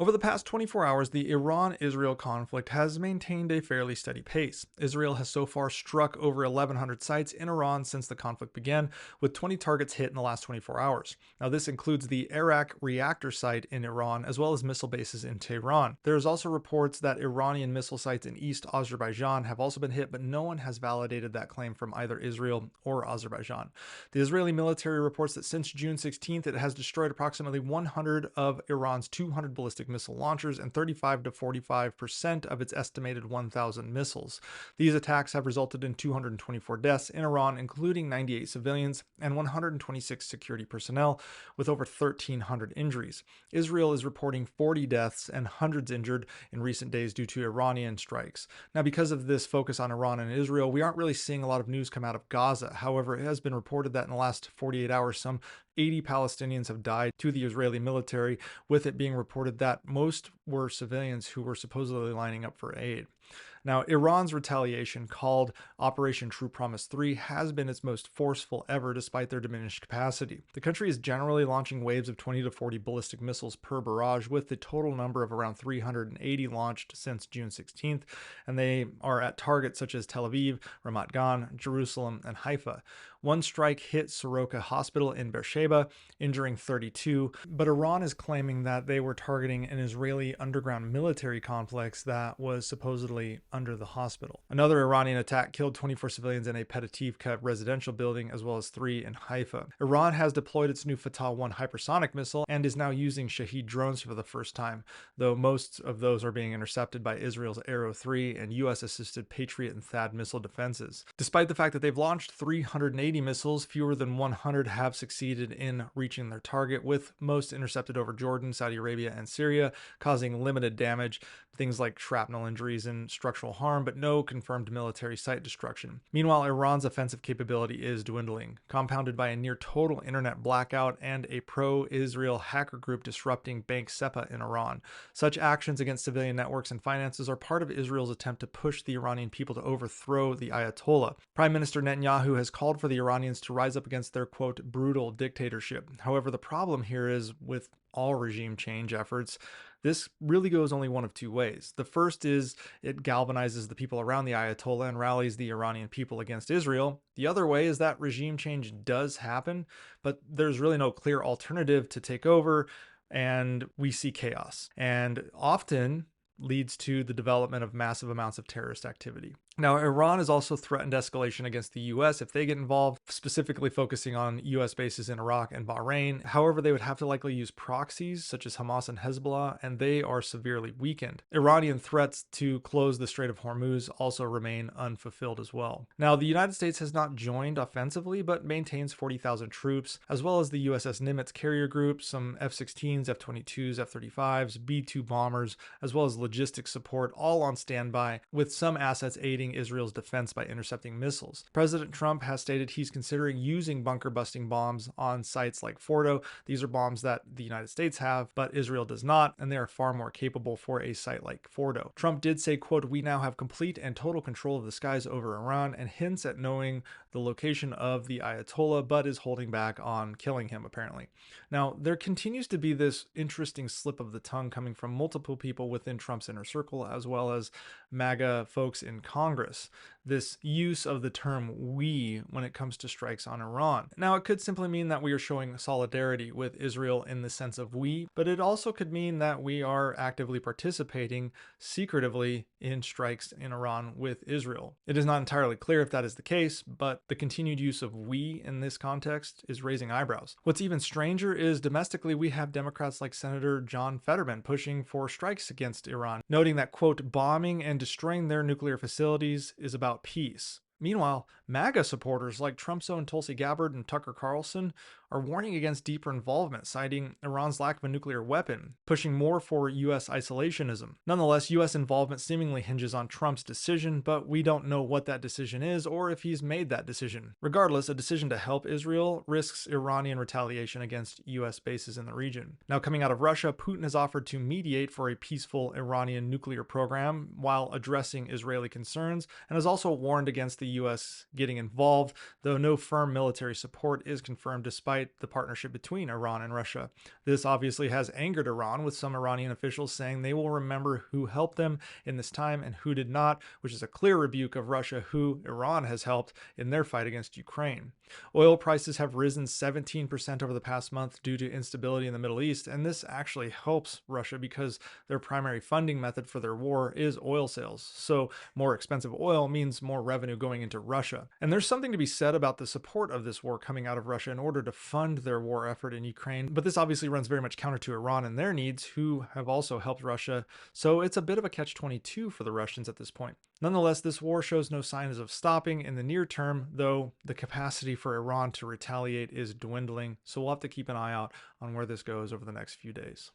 Over the past 24 hours, the Iran Israel conflict has maintained a fairly steady pace. Israel has so far struck over 1,100 sites in Iran since the conflict began, with 20 targets hit in the last 24 hours. Now, this includes the Arak reactor site in Iran, as well as missile bases in Tehran. There is also reports that Iranian missile sites in East Azerbaijan have also been hit, but no one has validated that claim from either Israel or Azerbaijan. The Israeli military reports that since June 16th, it has destroyed approximately 100 of Iran's 200 ballistic missile launchers and 35 to 45% of its estimated 1,000 missiles. These attacks have resulted in 224 deaths in Iran, including 98 civilians and 126 security personnel, with over 1,300 injuries. Israel is reporting 40 deaths and hundreds injured in recent days due to Iranian strikes. Now, because of this focus on Iran and Israel, we aren't really seeing a lot of news come out of Gaza. However, it has been reported that in the last 48 hours, some 80 Palestinians have died to the Israeli military, with it being reported that most were civilians who were supposedly lining up for aid. Now, Iran's retaliation, called Operation True Promise 3, has been its most forceful ever despite their diminished capacity. The country is generally launching waves of 20 to 40 ballistic missiles per barrage, with the total number of around 380 launched since June 16th, and they are at targets such as Tel Aviv, Ramat Gan, Jerusalem, and Haifa. One strike hit Soroka Hospital in Beersheba, injuring 32, but Iran is claiming that they were targeting an Israeli underground military complex that was supposedly under the hospital. Another Iranian attack killed 24 civilians in a Petativka residential building, as well as 3 in Haifa. Iran has deployed its new Fatah-1 hypersonic missile and is now using Shahed drones for the first time, though most of those are being intercepted by Israel's Arrow 3 and US-assisted Patriot and THAAD missile defenses. Despite the fact that they've launched 380 missiles, fewer than 100 have succeeded in reaching their target, with most intercepted over Jordan, Saudi Arabia, and Syria, causing limited damage, things like shrapnel injuries and structural harm, but no confirmed military site destruction. Meanwhile, Iran's offensive capability is dwindling, compounded by a near total internet blackout and a pro-Israel hacker group disrupting Bank SEPA in Iran. Such actions against civilian networks and finances are part of Israel's attempt to push the Iranian people to overthrow the Ayatollah. Prime Minister Netanyahu has called for the Iranians to rise up against their, quote, brutal dictatorship. However, the problem here is with all regime change efforts, this really goes only one of two ways. The first is it galvanizes the people around the Ayatollah and rallies the Iranian people against Israel. The other way is that regime change does happen, but there's really no clear alternative to take over, and we see chaos. And often leads to the development of massive amounts of terrorist activity. Now, Iran has also threatened escalation against the US if they get involved, specifically focusing on US bases in Iraq and Bahrain. However, they would have to likely use proxies such as Hamas and Hezbollah, and they are severely weakened. Iranian threats to close the Strait of Hormuz also remain unfulfilled as well. Now, the United States has not joined offensively, but maintains 40,000 troops, as well as the USS Nimitz carrier group, some F-16s, F-22s, F-35s, B-2 bombers, as well as logistics support, all on standby, with some assets aiding Israel's defense by intercepting missiles. President Trump has stated he's considering using bunker-busting bombs on sites like Fordo. These are bombs that the United States have, but Israel does not, and they are far more capable for a site like Fordo. Trump did say, quote, "We now have complete and total control of the skies over Iran," and hints at knowing the location of the Ayatollah, but is holding back on killing him, apparently. Now, there continues to be this interesting slip of the tongue coming from multiple people within Trump's inner circle, as well as MAGA folks in Congress. This use of the term "we" when it comes to strikes on Iran. Now, it could simply mean that we are showing solidarity with Israel in the sense of we, but it also could mean that we are actively participating secretively in strikes in Iran with Israel. It is not entirely clear if that is the case, but the continued use of "we" in this context is raising eyebrows. What's even stranger is domestically we have Democrats like Senator John Fetterman pushing for strikes against Iran, noting that, quote, "bombing and destroying their nuclear facilities is about peace." Meanwhile, MAGA supporters like Trump's own Tulsi Gabbard and Tucker Carlson are warning against deeper involvement, citing Iran's lack of a nuclear weapon, pushing more for U.S. isolationism. Nonetheless, U.S. involvement seemingly hinges on Trump's decision, but we don't know what that decision is or if he's made that decision. Regardless, a decision to help Israel risks Iranian retaliation against U.S. bases in the region. Now, coming out of Russia, Putin has offered to mediate for a peaceful Iranian nuclear program while addressing Israeli concerns, and has also warned against the U.S. getting involved, though no firm military support is confirmed despite despite the partnership between Iran and Russia. This obviously has angered Iran, with some Iranian officials saying they will remember who helped them in this time and who did not, which is a clear rebuke of Russia, who Iran has helped in their fight against Ukraine. Oil prices have risen 17% over the past month due to instability in the Middle East, and this actually helps Russia because their primary funding method for their war is oil sales. So more expensive oil means more revenue going into Russia. And there's something to be said about the support of this war coming out of Russia in order to fund their war effort in Ukraine, but this obviously runs very much counter to Iran and their needs, who have also helped Russia. So it's a bit of a catch-22 for the Russians at this point. Nonetheless, this war shows no signs of stopping in the near term, though the capacity for Iran to retaliate is dwindling, so we'll have to keep an eye out on where this goes over the next few days.